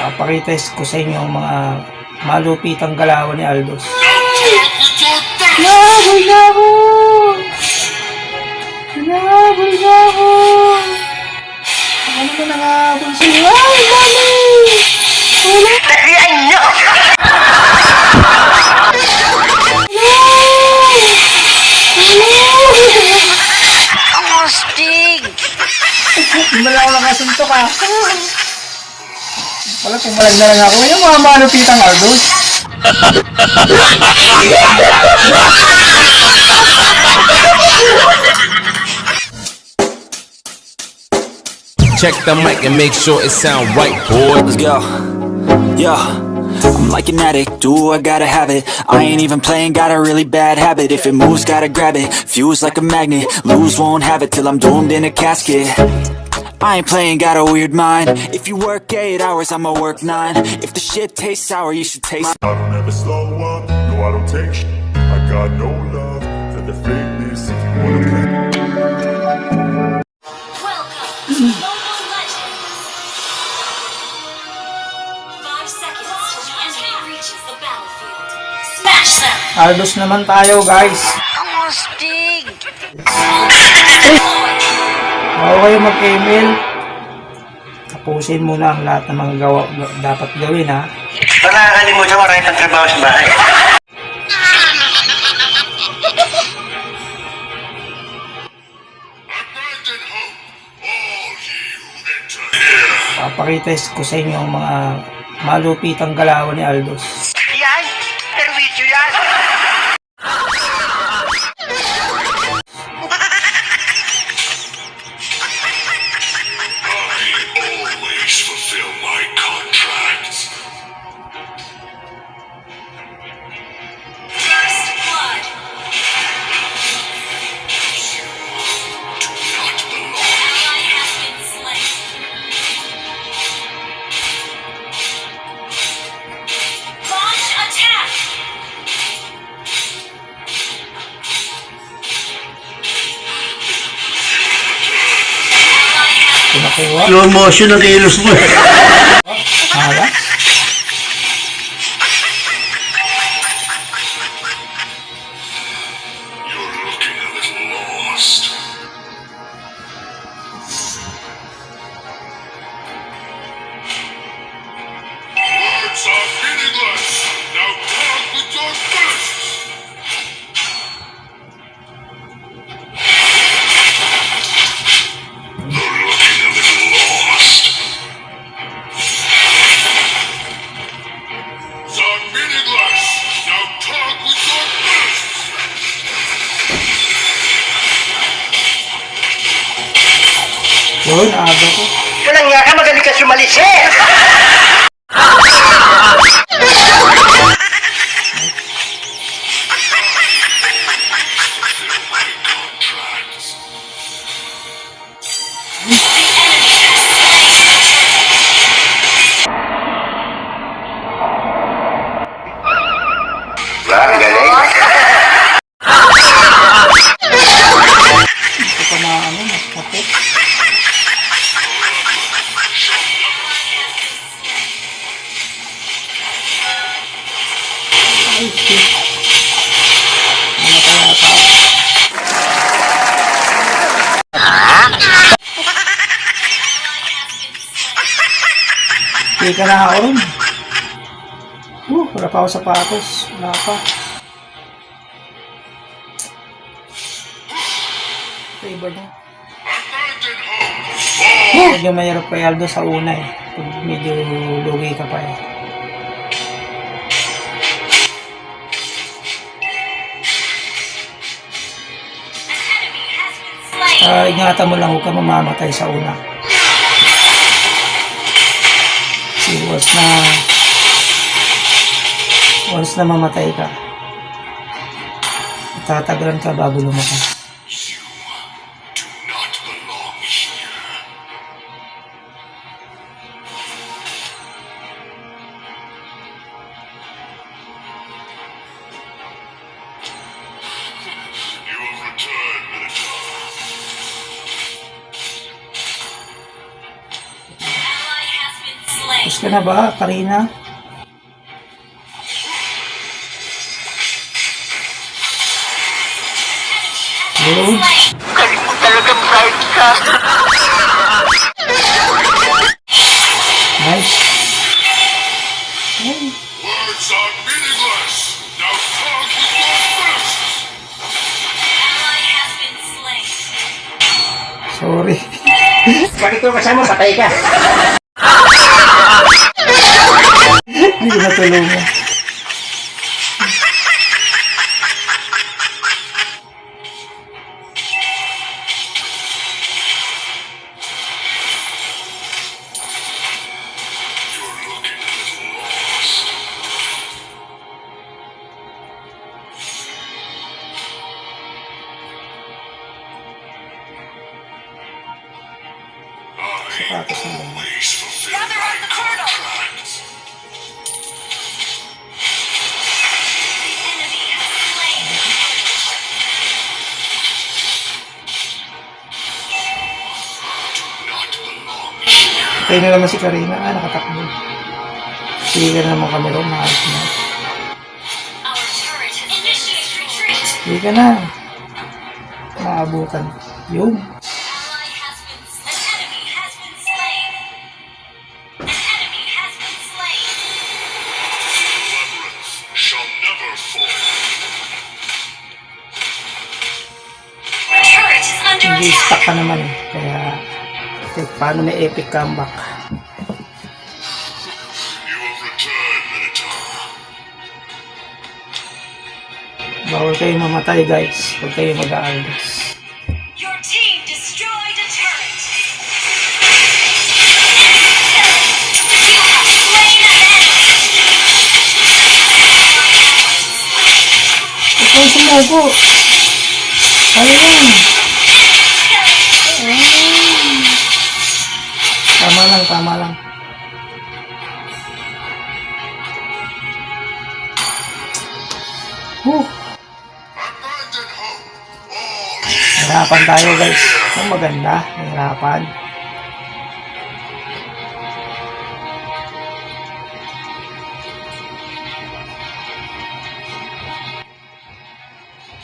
Papakita ko sa inyo ang mga malupitang galawan ni Aldos. Nabol na ako! Nabol na ako! Ano mo nangabol sa'yo? Ay, mami! Nasiyan nyo! Ang astig! Hindi mo lang ako nakasuntok ah. Wala, pumalag na lang ako. Yung mga malupitang Aldos. Check the mic and make sure it sound right, boy. Let's go. Yo, I'm like an addict, do I gotta have it. I ain't even playing, got a really bad habit. If it moves, gotta grab it, fuse like a magnet. Lose, won't have it till I'm doomed in a casket. I ain't playing, got a weird mind. If you work 8 hours, I'ma work 9. If the shit tastes sour, you should taste. I don't ever slow up, no I don't take sh**. I got no love for the fakeness if you wanna play. Welcome to Mobile Legends! 5 seconds till the enemy reaches the battlefield. Smash them! Aldos naman tayo, guys. Ang astig! Bago kayo mag-email, tapusin muna ang lahat ng mga dapat gawin, ha. Baka nakakalimutan mo rin ang trabaho sa bahay. Papakita ko sa inyo ang mga malupitang galawan ni Aldos. Yan! Servisyo yan! Always fulfill my contracts. First blood! Not belong. Ally has been slain. Launch attack! Ally has Pinakuha. Slow motion ang kilos mo. Hala. You're looking a little lost. Words are meaningless. Now talk with your fists. You're looking a little lost. Words are meaningless. Now talk with your fists. Yun, aga ko. Walang nga ka, magaling ka sumalis eh! Contracts. Ang galing! Ito pa na, kapit. Ay, shit. Ano kaya tao? Hindi ka na ako rin. Wala pa ako sapatos. Wala pa. Favor na. Medyo mayroon pa Aldo sa una eh. Pag medyo lugi ka pa eh. Ingatan mo lang, huwag ka mamamatay sa una. Kasi once na mamatay ka, tatagalan ka bago lumakas. You do not belong here. You have returned, Minotaur. Tapos ka na ba, Karina? Yun. Galing mo talagang bright ka. Nice. Ay, Words are meaningless. Now talk with your fists. Ally has been slain. sorry. Bakit ko kasama, patay ka. Hindi ko natulungan. Sapatos na lang. Gather up the portal. The enemy has slain. Patay na naman si Karina. Ah, nakatakbo. Sige na naman kami ron. Maayos na. Our turret has initiated retreat. Sige ka na. Maabutan. Yun. Ally has been slain. An enemy has been slain. An enemy has been slain. Labyrinth shall never fall. Our turret is under Hindi attack. stuck ka naman eh. Kaya, paano may epic comeback? You have returned, Minotaur. Bawal kayo mamatay guys. Huwag kayo mag-aaldos. Your team destroyed a turret. You have slain an enemy. Ikaw sumuko. Ayun. Tama lang, tama lang. Abandon hope. All Hirapan tayo guys. Ang maganda. Hirapan.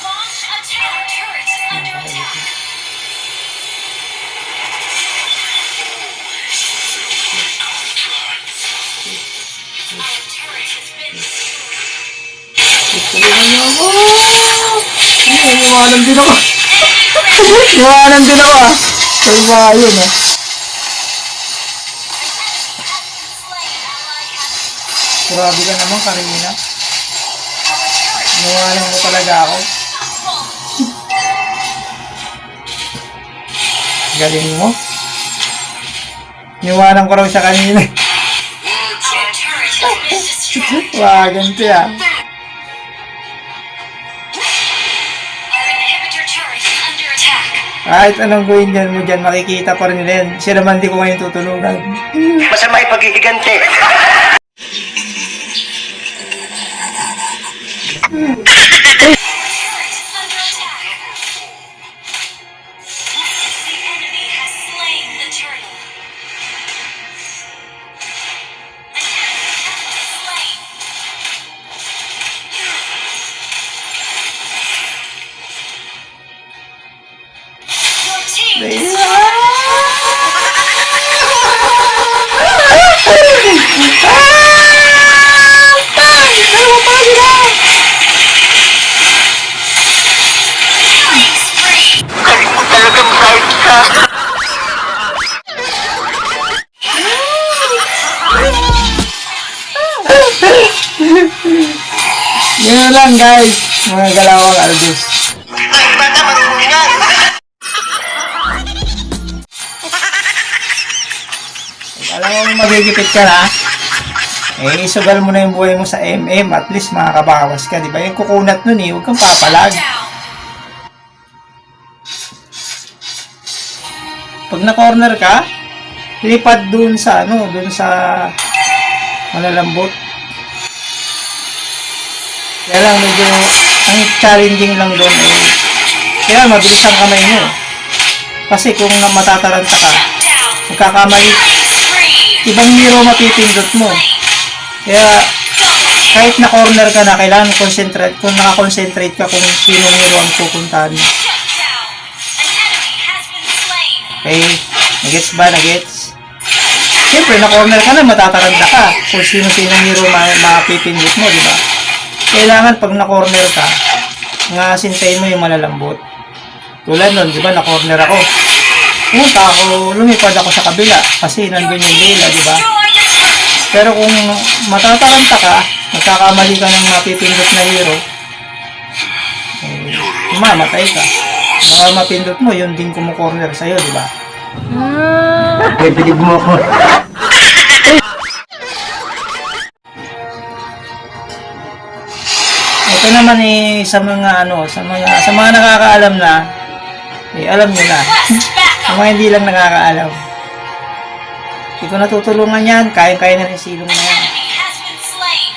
Launch attack. Our turret is under attack. Our turret has been destroyed. Tulungan niyo ako. Iwanan din ako. Iwanan din ako ah. Pero ba yun ah. Grabe ka naman Karina. Iwanan mo talaga ako. Galing mo. Iwanan ko raw siya kanina. Our turret has been destroyed. Wah, ganti ah. Our inhibitor turret is under attack. Kahit anong gawin dyan mo dyan, makikita pa rin nila yan. Siya naman di ko ngayon tutulungan. Masama yung paghihigante. Turret is under attack. The enemy has slain the turtle. An enemy has been slain. Your team destroyed. Killing spree. Galing mo talagang bright ka. Yun lang guys, mga galawang Aldous. Ay, bata, marunong yan. Alam mo magigipit ka na, eh isugal mo na yung buhay mo sa MM, at least makakabawas ka, di ba? Yung kukunat nun eh, huwag kang papalag. Down. Pag na-corner ka, lipad dun sa ano, dun sa malalambot. Kaya lang medyo, ang challenging lang doon eh, kaya mabilis ang kamay mo. Kasi kung matataranta ka, Down. magkakamali, Killing spree. ibang hero mapipindot mo. Kaya, kahit na corner ka na, kailangan concentrate, kung nakakonsentrate ka kung sino hero ang pupuntahan mo. Shut down. An enemy has been slain. Okay? Nagets ba? Nagets? Siyempre, na-corner ka na, matataranta ka kung sino-sino hero mapipindot mo, di ba? Kailangan pag na-corner ka, nga sintayin mo yung malalambot. Tulad nun, di ba, na-corner ako. Pumunta ako, lumipad ako sa kabila kasi nandun yung Layla, di ba? Destroy the turret. Pero kung matataranta ka, magkakamali ka ng mapipindot na hero, mamatay ka. Baka mapindot mo, yun din kumukorner sa'yo, di ba? Bibilib mo ako. Ito naman sa mga sa mga nakakaalam na, alam nyo na. Request Sa backup. mga hindi lang nakakaalam. Hindi ko natutulungan yan, kaya-kaya na rin silong na yan. Enemy has been slain.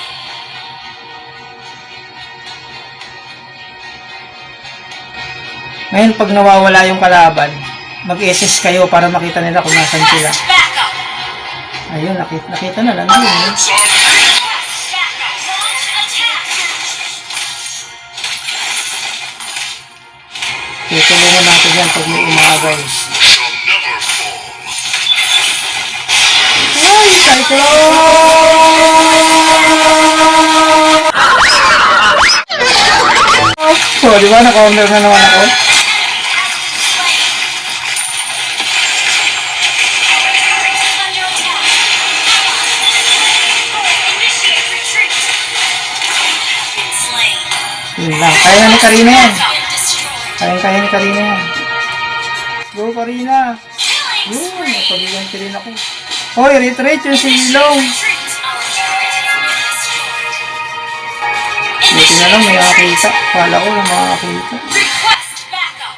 Ngayon, pag nawawala yung kalaban, mag-SS kayo para makita nila kung nasan sila. Request backup. Ayun, nakita na lang. Yun, eh. Request backup. Launch attack. Tutulungan natin yan pag may umagaw. Ay, Cyclops! So, di ba? Na-corner na naman ako. Under attack. Initiate retreat. Been slain. Yun lang. Kaya na ni Karina yan. Been destroyed. Kaya ni Karina yan. Go, Karina! Killing Yun, spree. napabigan ka rin ako. Hoy, retreat yung silong! Retreat. Our turret has been destroyed. Buti na lang may makakita. Kala ko lang makakita. Request backup.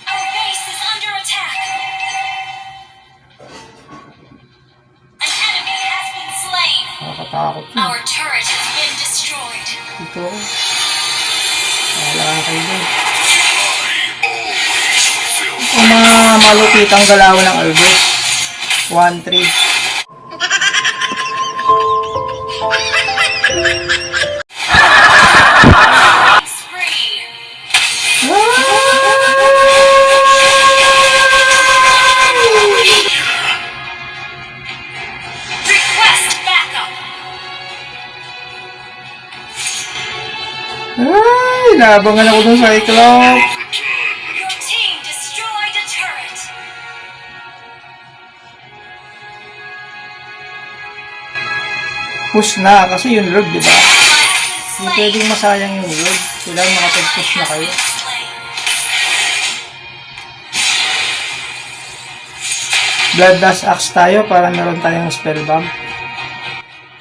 Our base is under attack. An enemy has been slain. Nakakatakot yun. Our turret has been destroyed. Dito ako. Wala ka kayo dun. Ang mga malupitang galaw ng Albus. 1-3. Spree. Request backup. Ay, labangan ako dun sa Cyclops. Your team destroyed a turret. Push na kasi yung lord, di ba? Hindi Slain. pwedeng masayang yung lord. Kailangan makapag-push na kayo. Slain. Blood Dash Axe tayo para meron tayong spell bomb.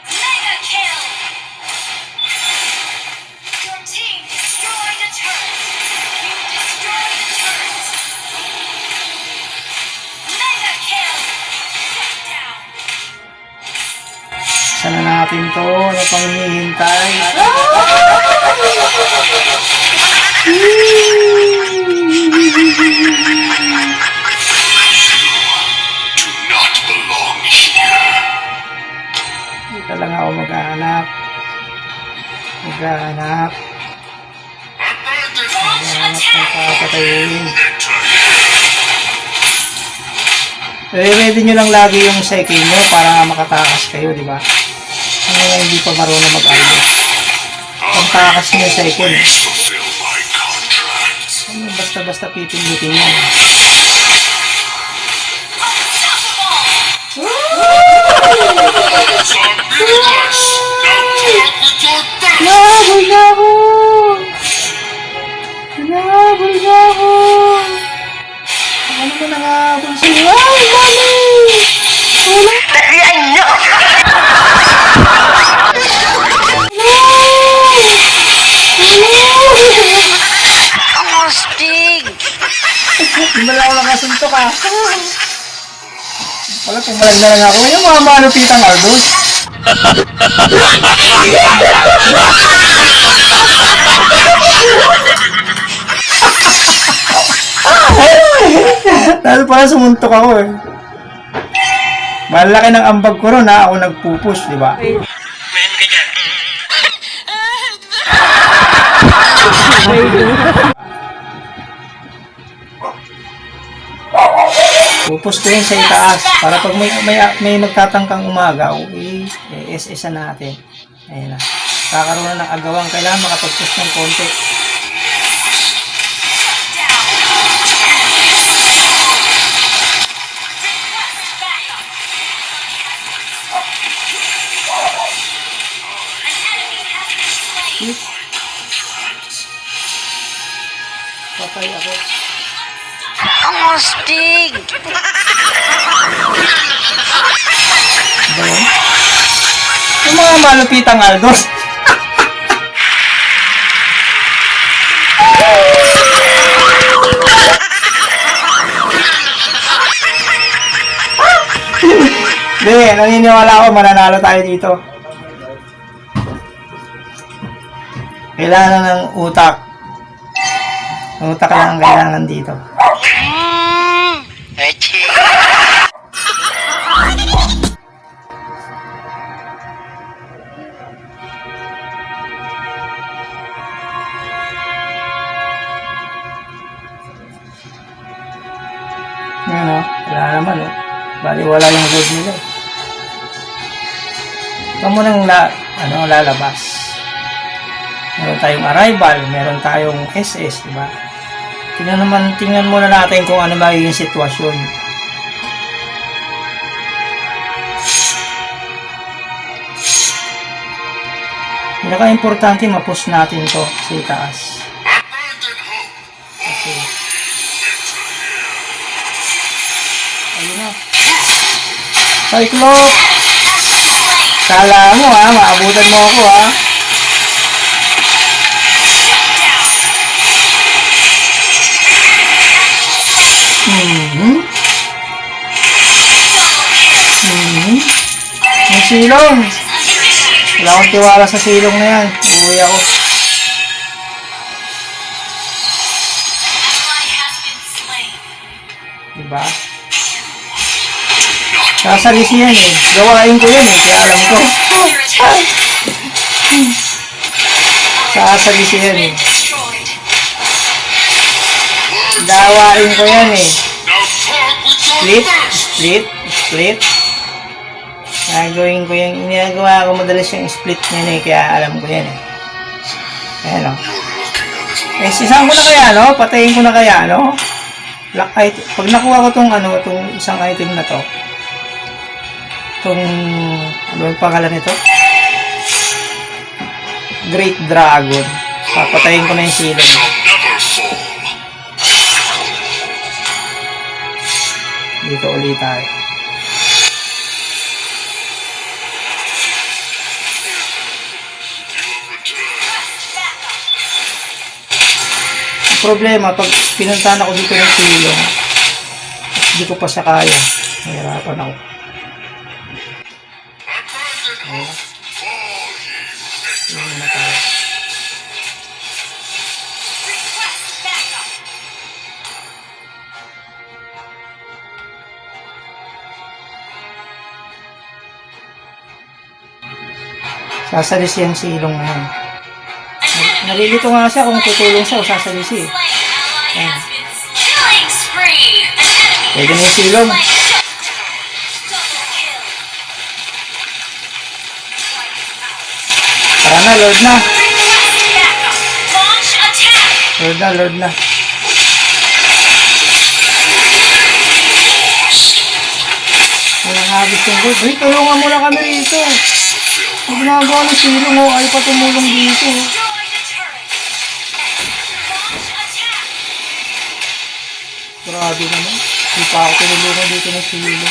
Mega kill. Your team destroyed a turret. You destroyed a turret. Mega kill. Shut down. Sana natin to. Ano pang hinihintay? Dito lang ako maghahanap. Maghahanap. Launch Maghahanap ng attack. kakatayin. Ready nyo lang lagi yung second nyo para makatakas kayo, di ba? Ano nga hindi pa marunong mag-albo. Pag takas nyo yung second, ano basta-basta pipindutin nyo. Unstoppable. Nahabol na ako! Nahabol na ako! Ano ba nangahabol sa'yo? Ay, mami! Wala! Nasiyan nyo! Ang astig! Hindi mo lang ako nakasuntok ah. Wala, pumalag na lang ako. Yung mga malupitang Ardos. Dahil pala sumuntok ako eh. Malaki ng ambag ko ron ha, ako nagpupush, di ba? Pupush ko yun sa itaas para pag may magtatangkang umagaw, i-SS natin. Ayan na. Kakaroon na ng agawang, kailangan makapag-push ng konti. Patay ako. Ang astig! Ba yun? Yung mga malupitang Aldos. Hindi, naniniwala ako mananalo tayo dito. Kailangan ng utak. Utak lang ang kailangan dito. Yan o, wala naman o. Bali wala yung gold nila. Ito mo nang lalabas. Meron tayong arrival, meron tayong SS, diba? Tingnan muna natin kung ano magiging sitwasyon. Pinaka-importante ma-push natin to sa itaas. Kasi ayun na. Cyclops! Kala mo ha, maabutan mo ako ha. Yung silong. Wala akong tiwala sa silong na yan. Uuwi ako. Diba? Sasalisi yan eh. Gawain ko yan eh. Kaya alam ko. Sasalisi yan eh. Gawain ko yan eh. Split. Gagawin ko yung ginagawa ko madalas yung split niyan eh, kaya alam ko yan eh. Ayan o. Isahan ko na kaya no? Patayin ko na kaya no? Black item. Pag nakuha ko tong isang item na to, ano yung pangalan nito? Great Dragon. Papatayin ko na yung silong. Dito ulit tayo. Problema, pag pinuntahan ako dito ng silong, hindi ko pa siya kaya. Nahirapan ako. Ayan na tayo. Sasalis yung silong na yan. Nalilito nga siya kung tutulong siya o sasalisi. Ayan. Pwede na yung silong. Tara na, Lord na. Lord na. Walang habis yung gold. Uy, tulungan mo na kami rito. Ang ginagawa ng silong o, ay pa tumulong dito. Grabe naman. Hindi pa ako tinulungan dito ng silong.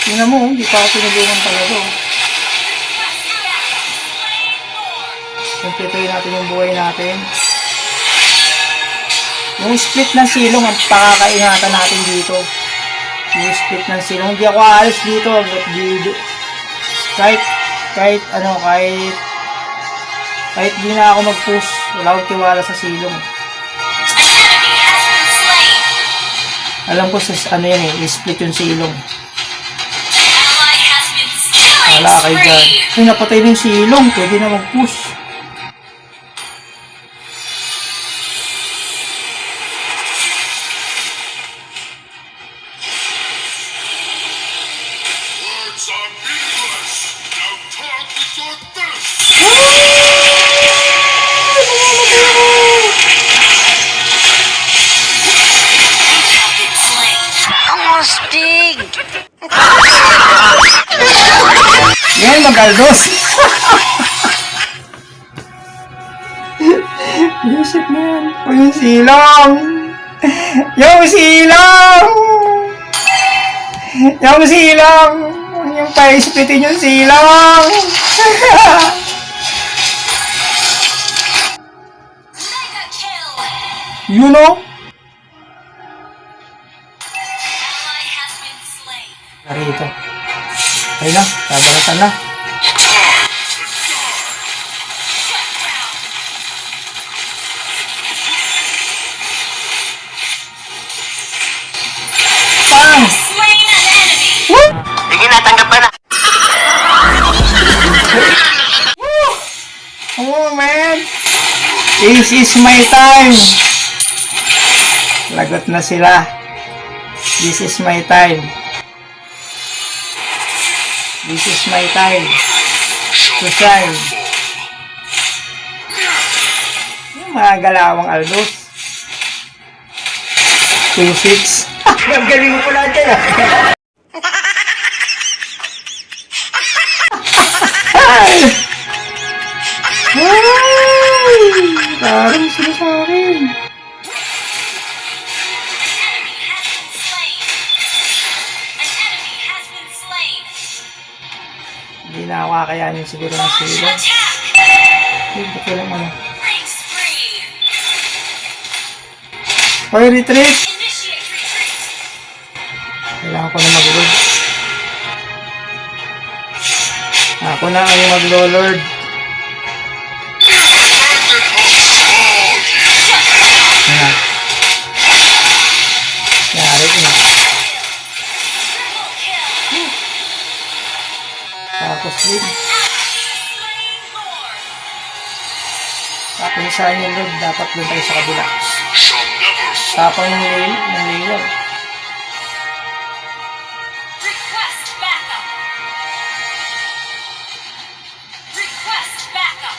Tingnan mo, hindi pa ako tinulungan talaga. Kumpletuhin natin yung buhay natin. Yung split ng silong ang pakakaingatan natin dito. Yung split ng silong. Hindi ako aalis dito. Kahit Kahit di na ako mag-push, wala akong tiwala sa silong. An enemy has been slain. Alam ko sa ano yan eh, split yung silong. An ally has been slain. Wala kayo dyan. Spree. Ay, napatay na yung silong. Pwede na mag-push. Words are meaningless. Now talk with your fists. Have been slain. Ang astig! Yan, mag-aldos. Isip na yan. O yung silong. Yung silong. Yung silong. Yung pa-splitin yung silong. Mega kill. You know? Ally has been slain. Narito. Ay na, tabalatan na. Pang! Slain an enemy. Sige na, tanggap ka na. Oh man! This is my time! Lagot na sila. This is my time. This is my time to shine. Yung mga galawang Aldos. 2-6. Ang galing mo pala dyan ah. Ay! Parang sila sa akin. An enemy has been slain. Hindi na ako kakayanin siguro ng sila. Attack. Hindi ko lang ano. Killing spree. Hoy, retreat! Initiate retreat. Kailangan ko na mag-lord. Ako na ang maglo-lord. Ayan. Yari ko na. Triple kill. Tapos din. Slain Lord. Tapos sa yung lord, dapat doon tayo sa kabila. Shall never fall. Tapang ng layer. Request backup. Request backup.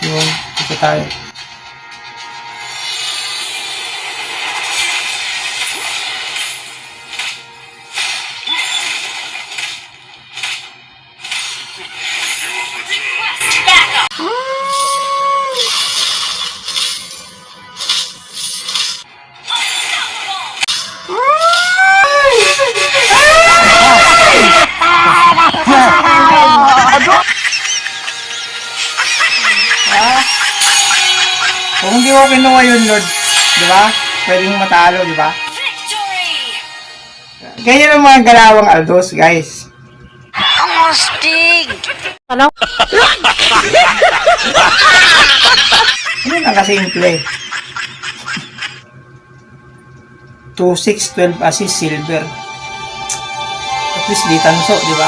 Yun, ito tayo. Request backup. Unstoppable. Kung hindi ko kinuha yun, Lord, di ba? Pwedeng matalo, di ba? Victory. Ganyan ang mga galawang Aldos, guys. Ang astig! Ano lang kasimple? 2-6, 12 assist, silver. At least di tanso, di ba?